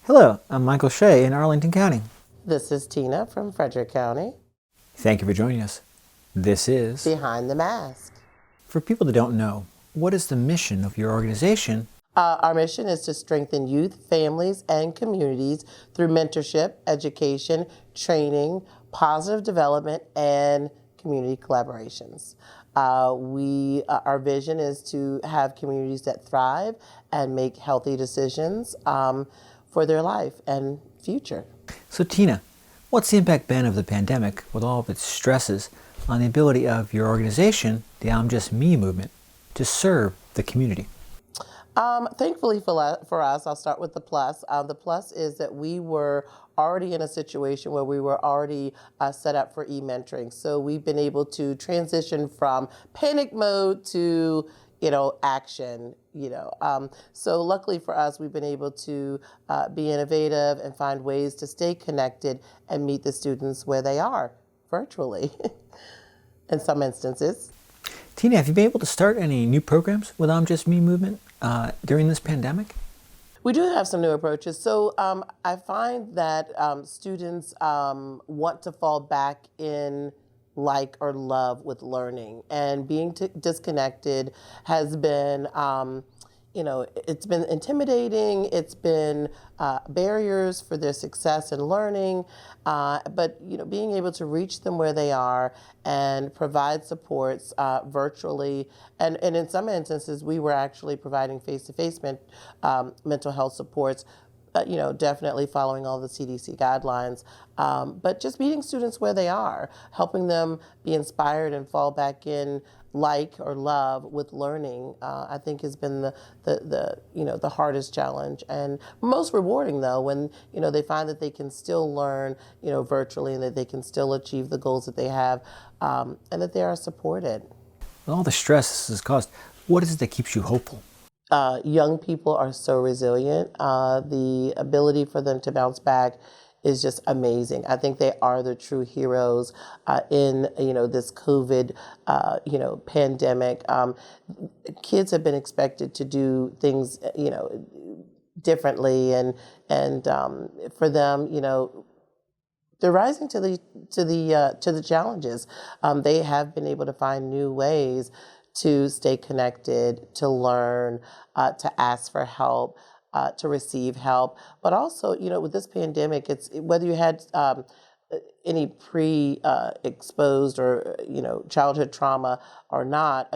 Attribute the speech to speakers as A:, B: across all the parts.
A: Hello, I'm Michael Shea in Arlington County.
B: This is Tina from Frederick County.
A: Thank you for joining us. This is
B: Behind the Mask.
A: For people that don't know, what is the mission of your organization?
B: Our mission is to strengthen youth, families, and communities through mentorship, education, training, positive development, and community collaborations. Our vision is to have communities that thrive and make healthy decisions for their life and future.
A: So Tina, what's the impact been of the pandemic with all of its stresses on the ability of your organization, the I'm Just Me movement, to serve the community?
B: Thankfully for us, I'll start with the plus. The plus is that we were already in a situation where we were already set up for e-mentoring. So we've been able to transition from panic mode to action, So luckily for us, we've been able to be innovative and find ways to stay connected and meet the students where they are, virtually, in some instances.
A: Tina, have you been able to start any new programs with I'm Just Me movement during this pandemic?
B: We do have some new approaches. So I find that students want to fall back in like or love with learning, and being disconnected has been it's been intimidating. It's been barriers for their success in learning, but being able to reach them where they are and provide supports virtually, and in some instances we were actually providing face-to-face mental health supports, definitely following all the CDC guidelines, but just meeting students where they are, helping them be inspired and fall back in like or love with learning, I think has been the hardest challenge, and most rewarding though when they find that they can still learn virtually, and that they can still achieve the goals that they have, and that they are supported.
A: With all the stress this has caused, what is it that keeps you hopeful?
B: Young people are so resilient. The ability for them to bounce back is just amazing. I think they are the true heroes in this COVID pandemic. Kids have been expected to do things differently, and for them they're rising to the challenges. They have been able to find new ways to stay connected, to learn, to ask for help, to receive help. But also, with this pandemic, it's whether you had any pre-exposed or childhood trauma or not.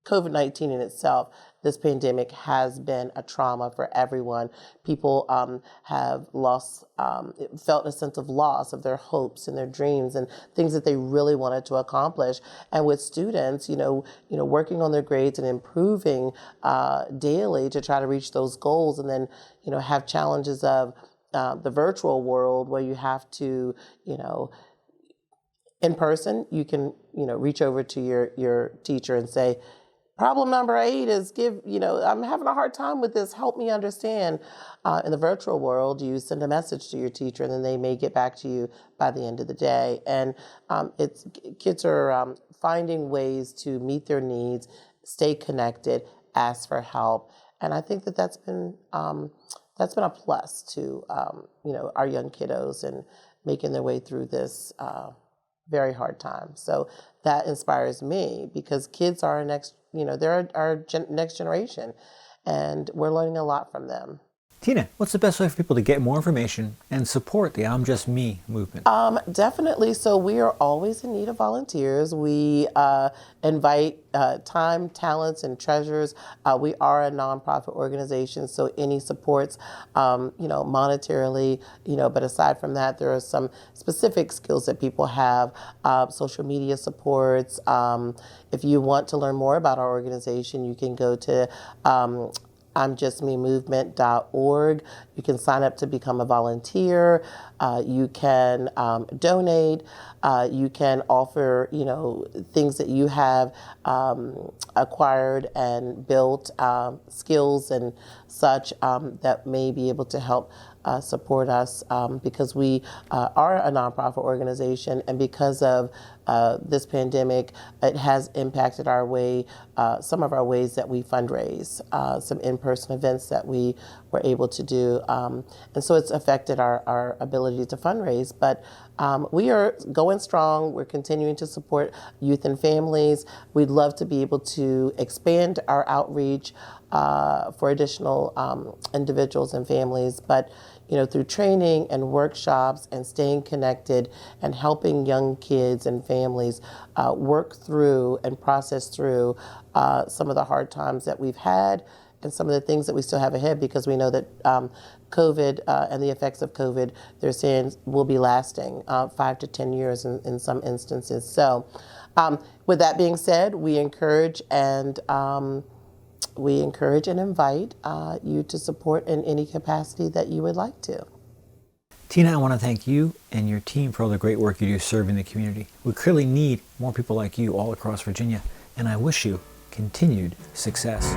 B: COVID-19 in itself, this pandemic has been a trauma for everyone. People have lost, felt a sense of loss of their hopes and their dreams and things that they really wanted to accomplish. And with students, working on their grades and improving daily to try to reach those goals, and then, have challenges of the virtual world where you have to, in person, you can, reach over to your teacher and say, problem number 8 is I'm having a hard time with this, help me understand. In the virtual world, you send a message to your teacher, and then they may get back to you by the end of the day. And kids are finding ways to meet their needs, stay connected, ask for help. And I think that's been a plus to our young kiddos and making their way through this very hard time. So that inspires me, because kids are our next, they're our next generation, and we're learning a lot from them.
A: Tina, what's the best way for people to get more information and support the I'm Just Me movement?
B: Definitely. So we are always in need of volunteers. We invite time, talents, and treasures. We are a nonprofit organization, so any supports, monetarily, but aside from that, there are some specific skills that people have, social media supports. If you want to learn more about our organization, you can go to I'mJustMeMovement.org. You can sign up to become a volunteer. You can donate. You can offer, things that you have acquired and built, skills and such that may be able to help support us because we are a nonprofit organization, and because of this pandemic, it has impacted our way, some of our ways that we fundraise, some in-person events that we were able to do, and so it's affected our ability to fundraise. But we are going strong. We're continuing to support youth and families. We'd love to be able to expand our outreach for additional individuals and families, but through training and workshops and staying connected and helping young kids and families work through and process through some of the hard times that we've had and some of the things that we still have ahead, because we know that COVID and the effects of COVID, they're saying, will be lasting 5 to 10 years in some instances. So with that being said, we encourage and invite you to support in any capacity that you would like to.
A: Tina, I want to thank you and your team for all the great work you do serving the community. We clearly need more people like you all across Virginia, and I wish you continued success.